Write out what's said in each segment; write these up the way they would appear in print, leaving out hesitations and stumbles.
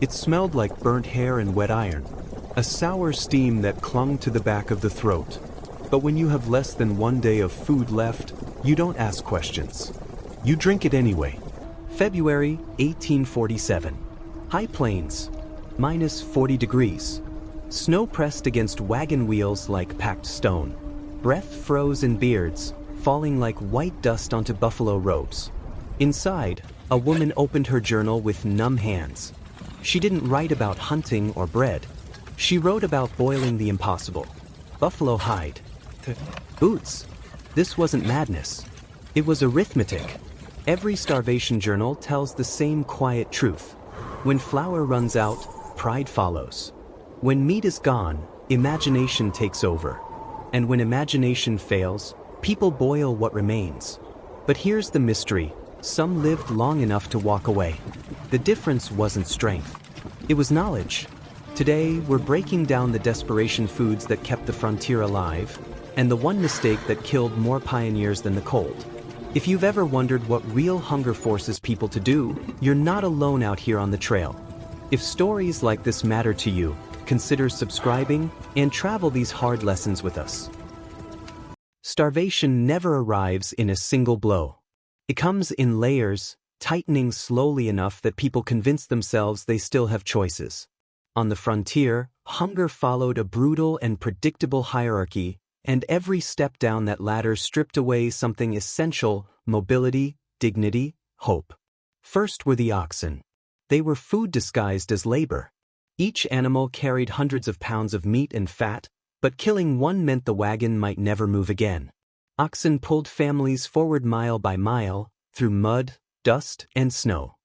It smelled like burnt hair and wet iron, a sour steam that clung to the back of the throat. But when you have less than 1 day of food left, you don't ask questions. You drink it anyway. February 1847. High Plains, -40 degrees. Snow pressed against wagon wheels like packed stone. Breath froze in beards, falling like white dust onto buffalo robes. Inside, a woman opened her journal with numb hands. She didn't write about hunting or bread. She wrote about boiling the impossible. Buffalo hide. Boots. This wasn't madness. It was arithmetic. Every starvation journal tells the same quiet truth. When flour runs out, pride follows. When meat is gone, imagination takes over. And when imagination fails, people boil what remains. But here's the mystery. Some lived long enough to walk away. The difference wasn't strength. It was knowledge. Today, we're breaking down the desperation foods that kept the frontier alive, and the one mistake that killed more pioneers than the cold. If you've ever wondered what real hunger forces people to do, you're not alone out here on the trail. If stories like this matter to you, consider subscribing and travel these hard lessons with us. Starvation never arrives in a single blow. It comes in layers, tightening slowly enough that people convince themselves they still have choices. On the frontier, hunger followed a brutal and predictable hierarchy, and every step down that ladder stripped away something essential: mobility, dignity, hope. First were the oxen. They were food disguised as labor. Each animal carried hundreds of pounds of meat and fat, but killing one meant the wagon might never move again. Oxen pulled families forward mile by mile, through mud, dust, and snow.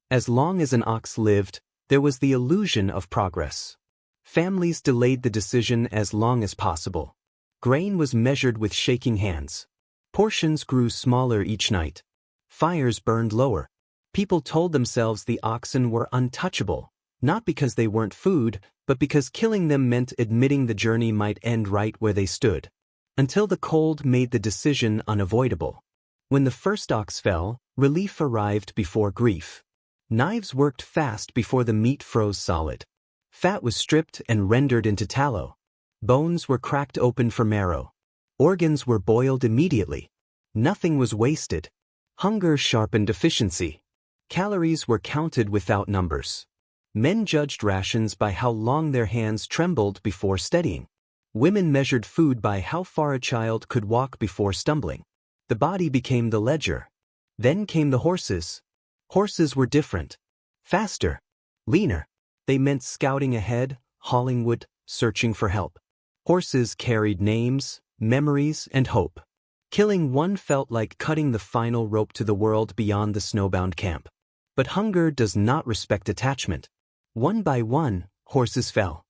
As long as an ox lived, there was the illusion of progress. Families delayed the decision as long as possible. Grain was measured with shaking hands. Portions grew smaller each night. Fires burned lower. People told themselves the oxen were untouchable, not because they weren't food, but because killing them meant admitting the journey might end right where they stood. Until the cold made the decision unavoidable. When the first ox fell, relief arrived before grief. Knives worked fast before the meat froze solid. Fat was stripped and rendered into tallow. Bones were cracked open for marrow. Organs were boiled immediately. Nothing was wasted. Hunger sharpened efficiency. Calories were counted without numbers. Men judged rations by how long their hands trembled before steadying. Women measured food by how far a child could walk before stumbling. The body became the ledger. Then came the horses. Horses were different. Faster. Leaner. They meant scouting ahead, hauling wood, searching for help. Horses carried names, memories, and hope. Killing one felt like cutting the final rope to the world beyond the snowbound camp. But hunger does not respect attachment. One by one, horses fell.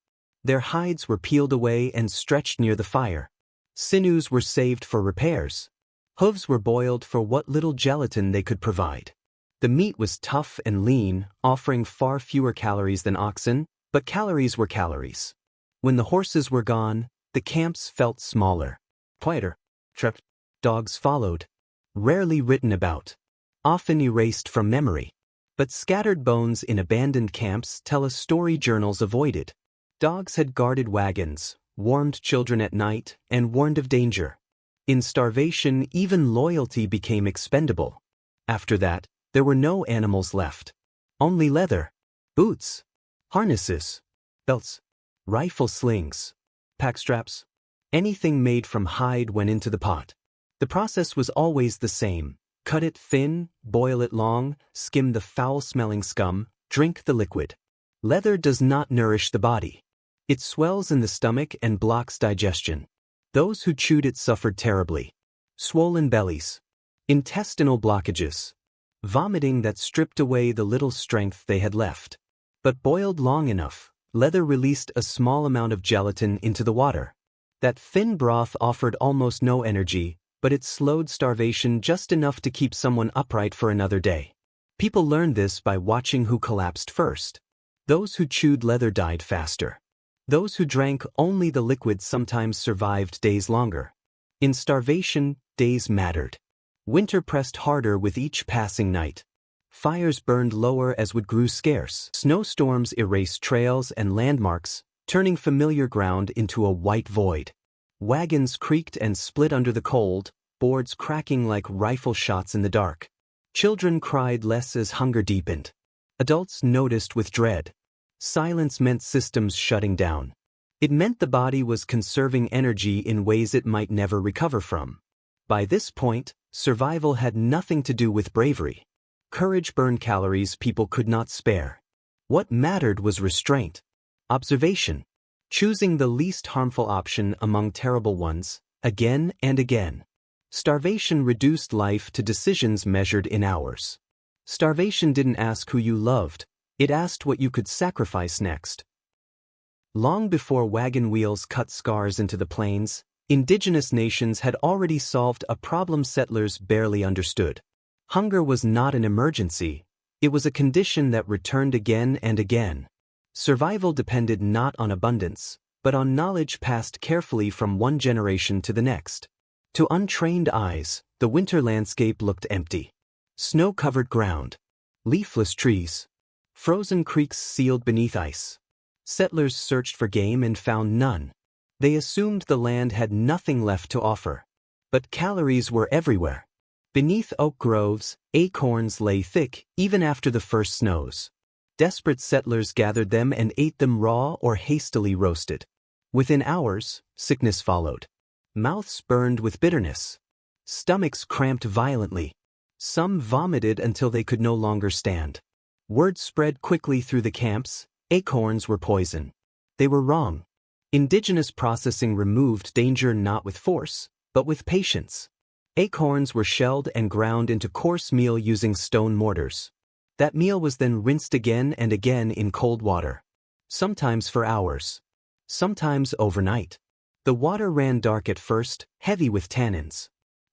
Their hides were peeled away and stretched near the fire. Sinews were saved for repairs. Hooves were boiled for what little gelatin they could provide. The meat was tough and lean, offering far fewer calories than oxen, but calories were calories. When the horses were gone, the camps felt smaller, quieter. Trapped dogs followed, rarely written about, often erased from memory. But scattered bones in abandoned camps tell a story journals avoided. Dogs had guarded wagons, warmed children at night, and warned of danger. In starvation, even loyalty became expendable. After that, there were no animals left. Only leather, boots, harnesses, belts, rifle slings, pack straps. Anything made from hide went into the pot. The process was always the same. Cut it thin, boil it long, skim the foul-smelling scum, drink the liquid. Leather does not nourish the body. It swells in the stomach and blocks digestion. Those who chewed it suffered terribly. Swollen bellies, intestinal blockages, vomiting that stripped away the little strength they had left. But boiled long enough, leather released a small amount of gelatin into the water. That thin broth offered almost no energy, but it slowed starvation just enough to keep someone upright for another day. People learned this by watching who collapsed first. Those who chewed leather died faster. Those who drank only the liquid sometimes survived days longer. In starvation, days mattered. Winter pressed harder with each passing night. Fires burned lower as wood grew scarce. Snowstorms erased trails and landmarks, turning familiar ground into a white void. Wagons creaked and split under the cold, boards cracking like rifle shots in the dark. Children cried less as hunger deepened. Adults noticed with dread. Silence meant systems shutting down. It meant the body was conserving energy in ways it might never recover from. By this point, survival had nothing to do with bravery. Courage burned calories people could not spare. What mattered was restraint. Observation. Choosing the least harmful option among terrible ones, again and again. Starvation reduced life to decisions measured in hours. Starvation didn't ask who you loved, it asked what you could sacrifice next. Long before wagon wheels cut scars into the plains, indigenous nations had already solved a problem settlers barely understood. Hunger was not an emergency, it was a condition that returned again and again. Survival depended not on abundance, but on knowledge passed carefully from one generation to the next. To untrained eyes, the winter landscape looked empty. Snow-covered ground, leafless trees, frozen creeks sealed beneath ice. Settlers searched for game and found none. They assumed the land had nothing left to offer. But calories were everywhere. Beneath oak groves, acorns lay thick even after the first snows. Desperate settlers gathered them and ate them raw or hastily roasted. Within hours, sickness followed. Mouths burned with bitterness. Stomachs cramped violently. Some vomited until they could no longer stand. Word spread quickly through the camps, acorns were poison. They were wrong. Indigenous processing removed danger not with force, but with patience. Acorns were shelled and ground into coarse meal using stone mortars. That meal was then rinsed again and again in cold water. Sometimes for hours. Sometimes overnight. The water ran dark at first, heavy with tannins.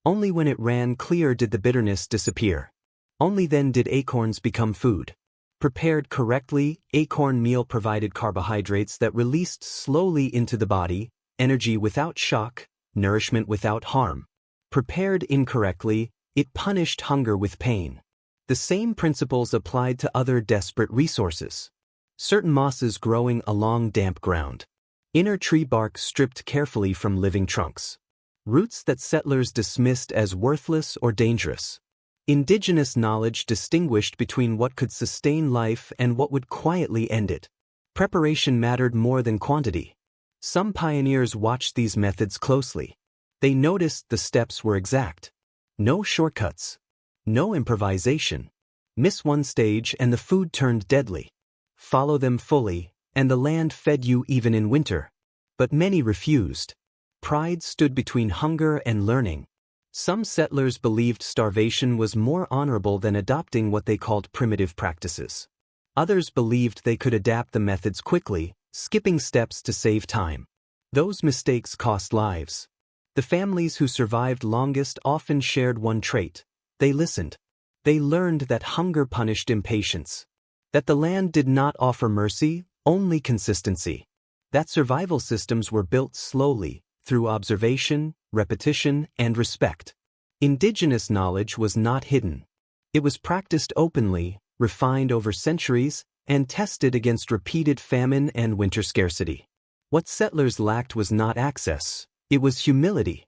Only when it ran clear did the bitterness disappear. Only then did acorns become food. Prepared correctly, acorn meal provided carbohydrates that released slowly into the body, energy without shock, nourishment without harm. Prepared incorrectly, it punished hunger with pain. The same principles applied to other desperate resources. Certain mosses growing along damp ground. Inner tree bark stripped carefully from living trunks. Roots that settlers dismissed as worthless or dangerous. Indigenous knowledge distinguished between what could sustain life and what would quietly end it. Preparation mattered more than quantity. Some pioneers watched these methods closely. They noticed the steps were exact. No shortcuts. No improvisation. Miss one stage and the food turned deadly. Follow them fully, and the land fed you even in winter. But many refused. Pride stood between hunger and learning. Some settlers believed starvation was more honorable than adopting what they called primitive practices. Others believed they could adapt the methods quickly, skipping steps to save time. Those mistakes cost lives. The families who survived longest often shared one trait. They listened. They learned that hunger punished impatience. That the land did not offer mercy, only consistency. That survival systems were built slowly, through observation, repetition, and respect. Indigenous knowledge was not hidden. It was practiced openly, refined over centuries, and tested against repeated famine and winter scarcity. What settlers lacked was not access, it was humility.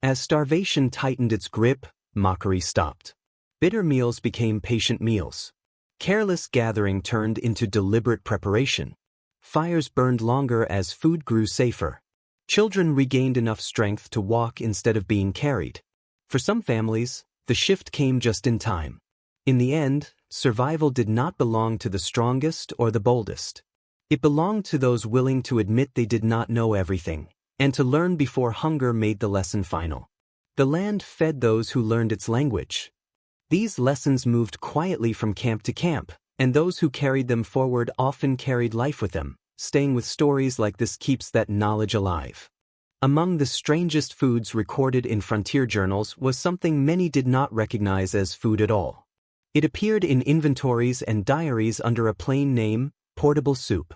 As starvation tightened its grip, mockery stopped. Bitter meals became patient meals. Careless gathering turned into deliberate preparation. Fires burned longer as food grew safer. Children regained enough strength to walk instead of being carried. For some families, the shift came just in time. In the end, survival did not belong to the strongest or the boldest. It belonged to those willing to admit they did not know everything, and to learn before hunger made the lesson final. The land fed those who learned its language. These lessons moved quietly from camp to camp, and those who carried them forward often carried life with them. Staying with stories like this keeps that knowledge alive. Among the strangest foods recorded in frontier journals was something many did not recognize as food at all. It appeared in inventories and diaries under a plain name, portable soup.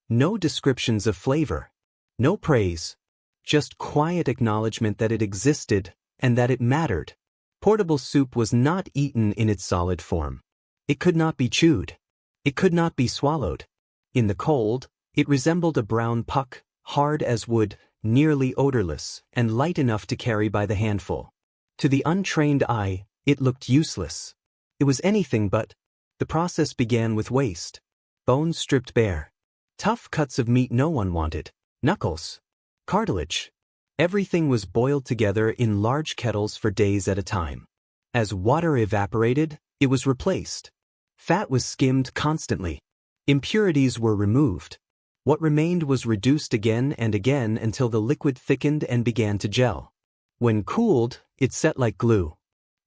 No descriptions of flavor. No praise. Just quiet acknowledgement that it existed and that it mattered. Portable soup was not eaten in its solid form. It could not be chewed. It could not be swallowed. In the cold, it resembled a brown puck, hard as wood, nearly odorless, and light enough to carry by the handful. To the untrained eye, it looked useless. It was anything but. The process began with waste. Bones stripped bare. Tough cuts of meat no one wanted. Knuckles. Cartilage. Everything was boiled together in large kettles for days at a time. As water evaporated, it was replaced. Fat was skimmed constantly. Impurities were removed. What remained was reduced again and again until the liquid thickened and began to gel. When cooled, it set like glue.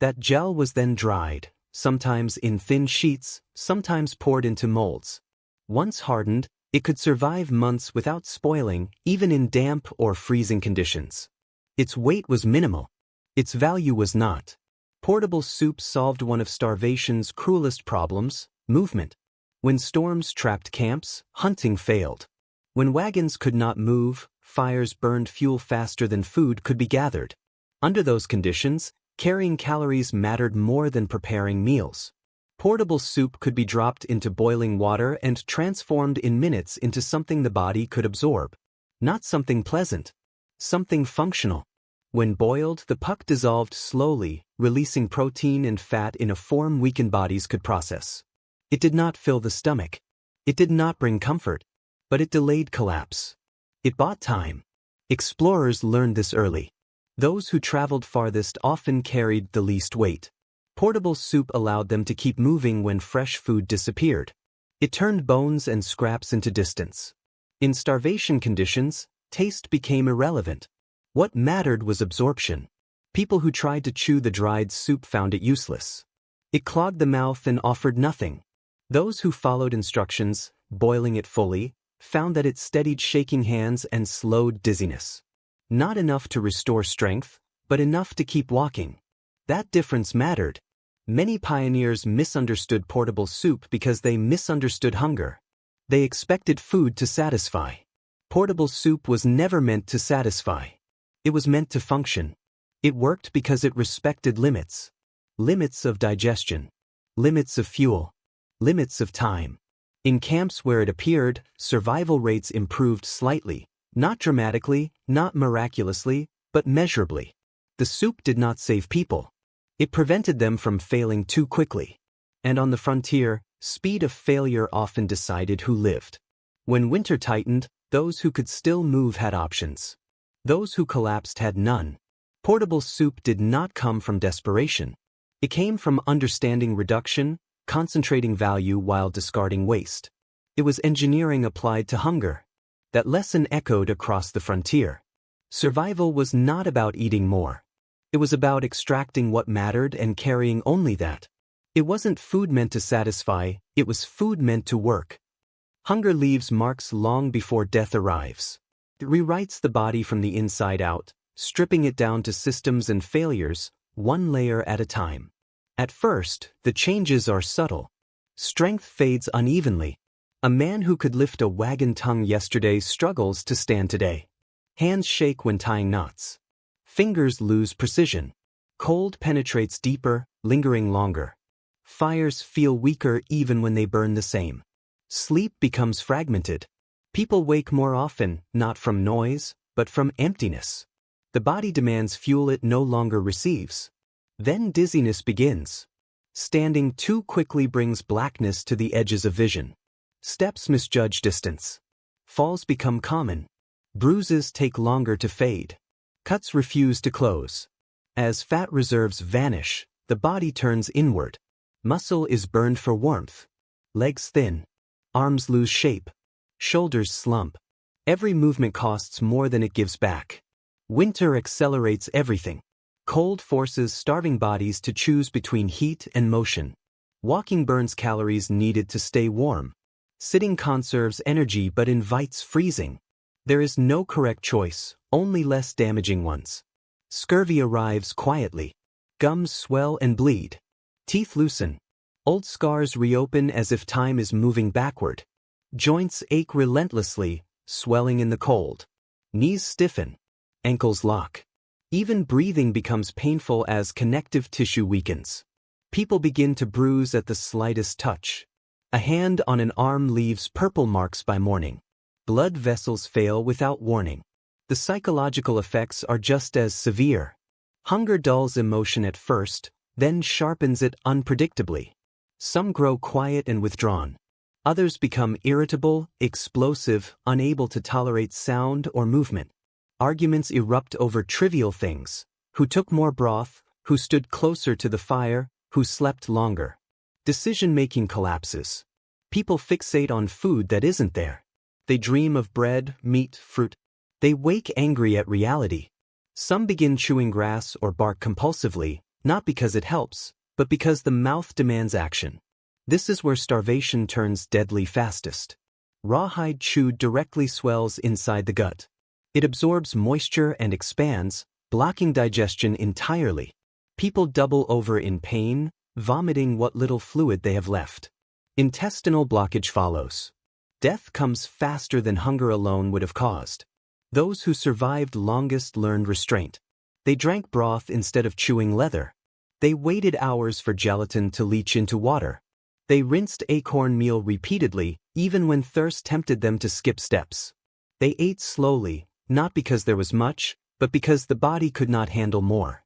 That gel was then dried, sometimes in thin sheets, sometimes poured into molds. Once hardened, it could survive months without spoiling, even in damp or freezing conditions. Its weight was minimal. Its value was not. Portable soup solved one of starvation's cruelest problems: movement. When storms trapped camps, hunting failed. When wagons could not move, fires burned fuel faster than food could be gathered. Under those conditions, carrying calories mattered more than preparing meals. Portable soup could be dropped into boiling water and transformed in minutes into something the body could absorb. Not something pleasant. Something functional. When boiled, the puck dissolved slowly, releasing protein and fat in a form weakened bodies could process. It did not fill the stomach. It did not bring comfort. But it delayed collapse. It bought time. Explorers learned this early. Those who traveled farthest often carried the least weight. Portable soup allowed them to keep moving when fresh food disappeared. It turned bones and scraps into distance. In starvation conditions, taste became irrelevant. What mattered was absorption. People who tried to chew the dried soup found it useless. It clogged the mouth and offered nothing. Those who followed instructions, boiling it fully, found that it steadied shaking hands and slowed dizziness. Not enough to restore strength, but enough to keep walking. That difference mattered. Many pioneers misunderstood portable soup because they misunderstood hunger. They expected food to satisfy. Portable soup was never meant to satisfy. It was meant to function. It worked because it respected limits. Limits of digestion. Limits of fuel. Limits of time. In camps where it appeared, survival rates improved slightly, not dramatically, not miraculously, but measurably. The soup did not save people. It prevented them from failing too quickly. And on the frontier, speed of failure often decided who lived. When winter tightened, those who could still move had options. Those who collapsed had none. Portable soup did not come from desperation. It came from understanding reduction, concentrating value while discarding waste. It was engineering applied to hunger. That lesson echoed across the frontier. Survival was not about eating more. It was about extracting what mattered and carrying only that. It wasn't food meant to satisfy, it was food meant to work. Hunger leaves marks long before death arrives. It rewrites the body from the inside out, stripping it down to systems and failures, one layer at a time. At first, the changes are subtle. Strength fades unevenly. A man who could lift a wagon tongue yesterday struggles to stand today. Hands shake when tying knots. Fingers lose precision. Cold penetrates deeper, lingering longer. Fires feel weaker even when they burn the same. Sleep becomes fragmented. People wake more often, not from noise, but from emptiness. The body demands fuel it no longer receives. Then dizziness begins. Standing too quickly brings blackness to the edges of vision. Steps misjudge distance. Falls become common. Bruises take longer to fade. Cuts refuse to close. As fat reserves vanish, the body turns inward. Muscle is burned for warmth. Legs thin. Arms lose shape. Shoulders slump. Every movement costs more than it gives back. Winter accelerates everything. Cold forces starving bodies to choose between heat and motion. Walking burns calories needed to stay warm. Sitting conserves energy but invites freezing. There is no correct choice, only less damaging ones. Scurvy arrives quietly. Gums swell and bleed. Teeth loosen. Old scars reopen as if time is moving backward. Joints ache relentlessly, swelling in the cold. Knees stiffen. Ankles lock. Even breathing becomes painful as connective tissue weakens. People begin to bruise at the slightest touch. A hand on an arm leaves purple marks by morning. Blood vessels fail without warning. The psychological effects are just as severe. Hunger dulls emotion at first, then sharpens it unpredictably. Some grow quiet and withdrawn. Others become irritable, explosive, unable to tolerate sound or movement. Arguments erupt over trivial things. Who took more broth, who stood closer to the fire, who slept longer. Decision-making collapses. People fixate on food that isn't there. They dream of bread, meat, fruit. They wake angry at reality. Some begin chewing grass or bark compulsively, not because it helps, but because the mouth demands action. This is where starvation turns deadly fastest. Rawhide chewed directly swells inside the gut. It absorbs moisture and expands, blocking digestion entirely. People double over in pain, vomiting what little fluid they have left. Intestinal blockage follows. Death comes faster than hunger alone would have caused. Those who survived longest learned restraint. They drank broth instead of chewing leather. They waited hours for gelatin to leach into water. They rinsed acorn meal repeatedly, even when thirst tempted them to skip steps. They ate slowly, not because there was much, but because the body could not handle more.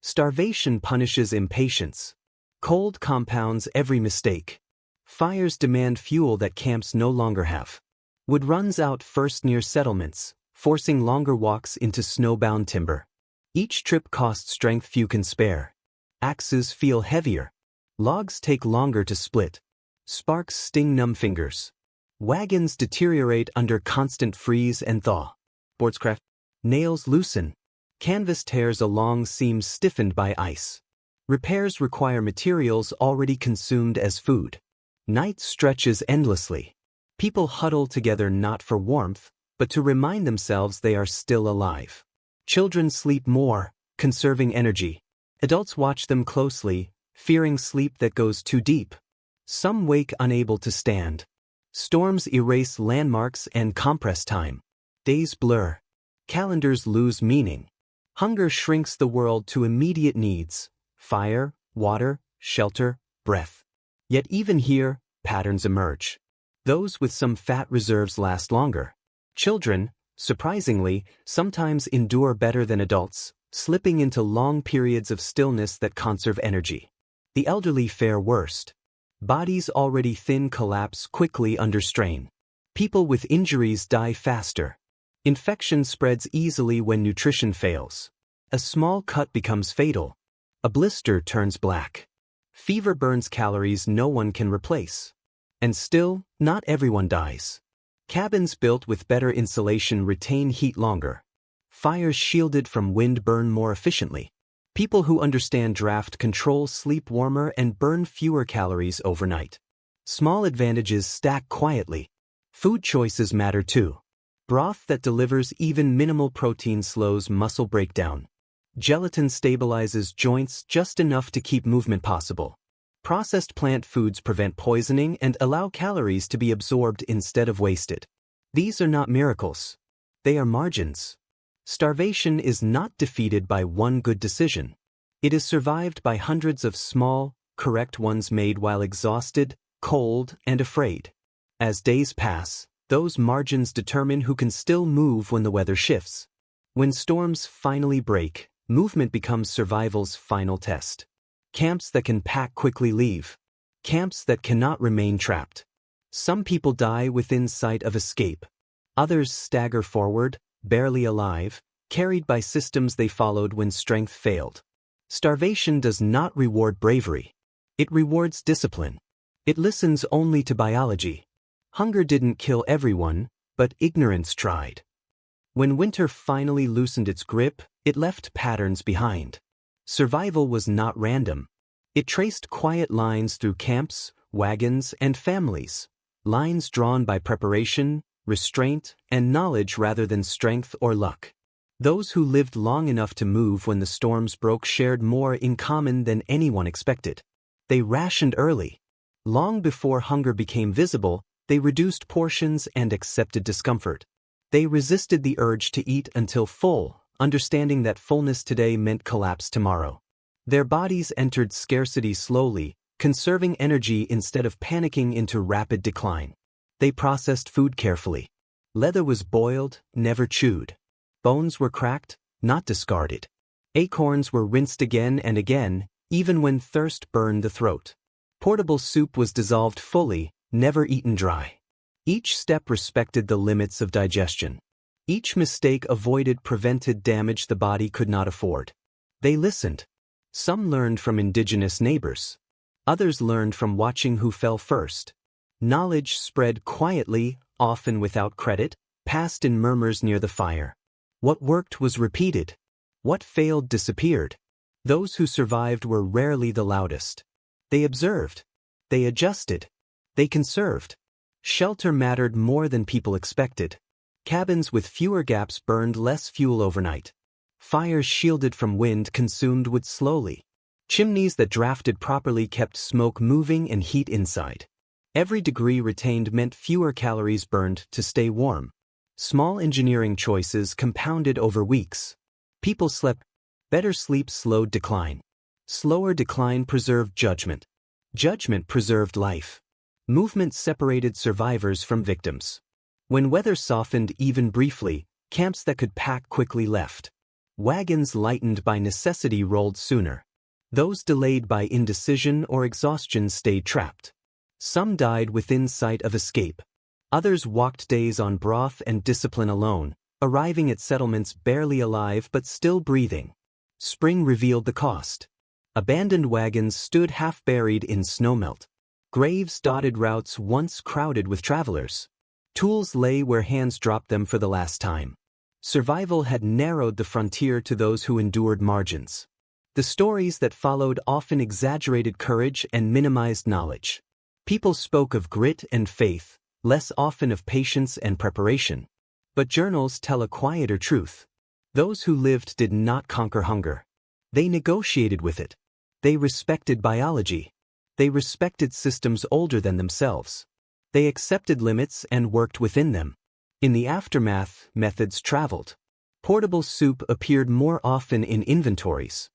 Starvation punishes impatience. Cold compounds every mistake. Fires demand fuel that camps no longer have. Wood runs out first near settlements, forcing longer walks into snowbound timber. Each trip costs strength few can spare. Axes feel heavier. Logs take longer to split. Sparks sting numb fingers. Wagons deteriorate under constant freeze and thaw. Boardscraft. Nails loosen. Canvas tears along seams stiffened by ice. Repairs require materials already consumed as food. Night stretches endlessly. People huddle together not for warmth, but to remind themselves they are still alive. Children sleep more, conserving energy. Adults watch them closely, fearing sleep that goes too deep. Some wake unable to stand. Storms erase landmarks and compress time. Days blur. Calendars lose meaning. Hunger shrinks the world to immediate needs: fire, water, shelter, breath. Yet even here, patterns emerge. Those with some fat reserves last longer. Children, surprisingly, sometimes endure better than adults, slipping into long periods of stillness that conserve energy. The elderly fare worst. Bodies already thin collapse quickly under strain. People with injuries die faster. Infection spreads easily when nutrition fails. A small cut becomes fatal. A blister turns black. Fever burns calories no one can replace. And still, not everyone dies. Cabins built with better insulation retain heat longer. Fires shielded from wind burn more efficiently. People who understand draft control sleep warmer and burn fewer calories overnight. Small advantages stack quietly. Food choices matter too. Broth that delivers even minimal protein slows muscle breakdown. Gelatin stabilizes joints just enough to keep movement possible. Processed plant foods prevent poisoning and allow calories to be absorbed instead of wasted. These are not miracles. They are margins. Starvation is not defeated by one good decision. It is survived by hundreds of small, correct ones made while exhausted, cold, and afraid. As days pass, those margins determine who can still move when the weather shifts. When storms finally break, movement becomes survival's final test. Camps that can pack quickly leave. Camps that cannot remain trapped. Some people die within sight of escape. Others stagger forward, barely alive, carried by systems they followed when strength failed. Starvation does not reward bravery. It rewards discipline. It listens only to biology. Hunger didn't kill everyone, but ignorance tried. When winter finally loosened its grip, it left patterns behind. Survival was not random. It traced quiet lines through camps, wagons, and families. Lines drawn by preparation, restraint, and knowledge rather than strength or luck. Those who lived long enough to move when the storms broke shared more in common than anyone expected. They rationed early. Long before hunger became visible, they reduced portions and accepted discomfort. They resisted the urge to eat until full, understanding that fullness today meant collapse tomorrow. Their bodies entered scarcity slowly, conserving energy instead of panicking into rapid decline. They processed food carefully. Leather was boiled, never chewed. Bones were cracked, not discarded. Acorns were rinsed again and again, even when thirst burned the throat. Portable soup was dissolved fully, never eaten dry. Each step respected the limits of digestion. Each mistake avoided prevented damage the body could not afford. They listened. Some learned from indigenous neighbors. Others learned from watching who fell first. Knowledge spread quietly, often without credit, passed in murmurs near the fire. What worked was repeated. What failed disappeared. Those who survived were rarely the loudest. They observed. They adjusted. They conserved. Shelter mattered more than people expected. Cabins with fewer gaps burned less fuel overnight. Fires shielded from wind consumed wood slowly. Chimneys that drafted properly kept smoke moving and heat inside. Every degree retained meant fewer calories burned to stay warm. Small engineering choices compounded over weeks. People slept. Better sleep slowed decline. Slower decline preserved judgment. Judgment preserved life. Movement separated survivors from victims. When weather softened even briefly, camps that could pack quickly left. Wagons lightened by necessity rolled sooner. Those delayed by indecision or exhaustion stayed trapped. Some died within sight of escape. Others walked days on broth and discipline alone, arriving at settlements barely alive but still breathing. Spring revealed the cost. Abandoned wagons stood half-buried in snowmelt. Graves dotted routes once crowded with travelers. Tools lay where hands dropped them for the last time. Survival had narrowed the frontier to those who endured margins. The stories that followed often exaggerated courage and minimized knowledge. People spoke of grit and faith, less often of patience and preparation. But journals tell a quieter truth. Those who lived did not conquer hunger. They negotiated with it. They respected biology. They respected systems older than themselves. They accepted limits and worked within them. In the aftermath, methods traveled. Portable soup appeared more often in inventories.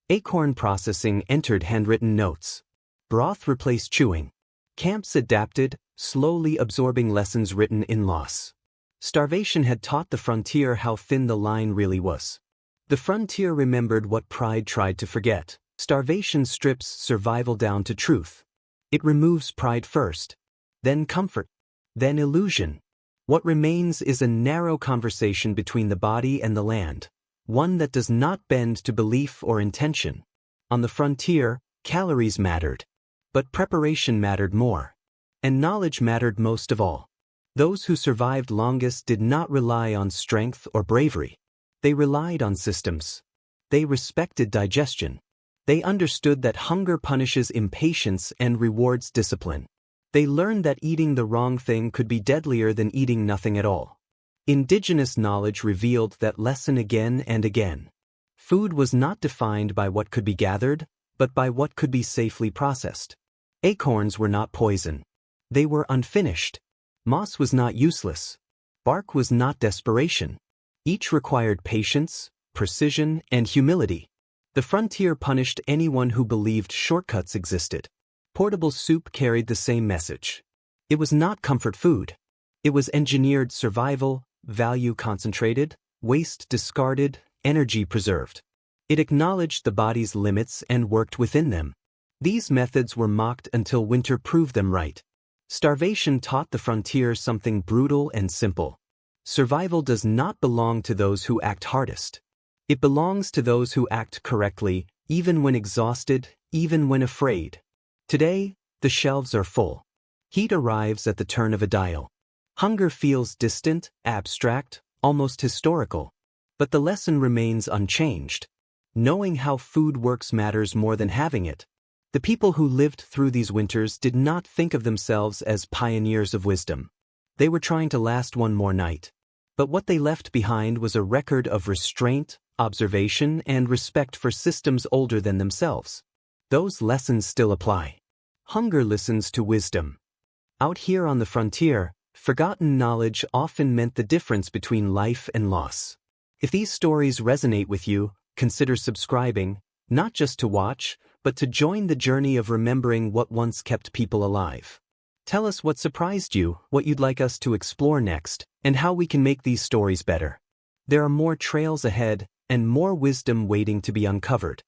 Acorn processing entered handwritten notes. Broth replaced chewing. Camps adapted, slowly absorbing lessons written in loss. Starvation had taught the frontier how thin the line really was. The frontier remembered what pride tried to forget. Starvation strips survival down to truth. It removes pride first, then comfort, then illusion. What remains is a narrow conversation between the body and the land, one that does not bend to belief or intention. On the frontier, calories mattered, but preparation mattered more. And knowledge mattered most of all. Those who survived longest did not rely on strength or bravery. They relied on systems. They respected digestion. They understood that hunger punishes impatience and rewards discipline. They learned that eating the wrong thing could be deadlier than eating nothing at all. Indigenous knowledge revealed that lesson again and again. Food was not defined by what could be gathered, but by what could be safely processed. Acorns were not poison. They were unfinished. Moss was not useless. Bark was not desperation. Each required patience, precision, and humility. The frontier punished anyone who believed shortcuts existed. Portable soup carried the same message. It was not comfort food. It was engineered survival, value concentrated, waste discarded, energy preserved. It acknowledged the body's limits and worked within them. These methods were mocked until winter proved them right. Starvation taught the frontier something brutal and simple. Survival does not belong to those who act hardest. It belongs to those who act correctly, even when exhausted, even when afraid. Today, the shelves are full. Heat arrives at the turn of a dial. Hunger feels distant, abstract, almost historical. But the lesson remains unchanged. Knowing how food works matters more than having it. The people who lived through these winters did not think of themselves as pioneers of wisdom. They were trying to last one more night. But what they left behind was a record of restraint, observation, and respect for systems older than themselves. Those lessons still apply. Hunger listens to wisdom. Out here on the frontier, forgotten knowledge often meant the difference between life and loss. If these stories resonate with you, consider subscribing, Not just to watch, but to join the journey of remembering what once kept people alive. Tell us what surprised you, what you'd like us to explore next, and how we can make these stories better. There are more trails ahead, and more wisdom waiting to be uncovered.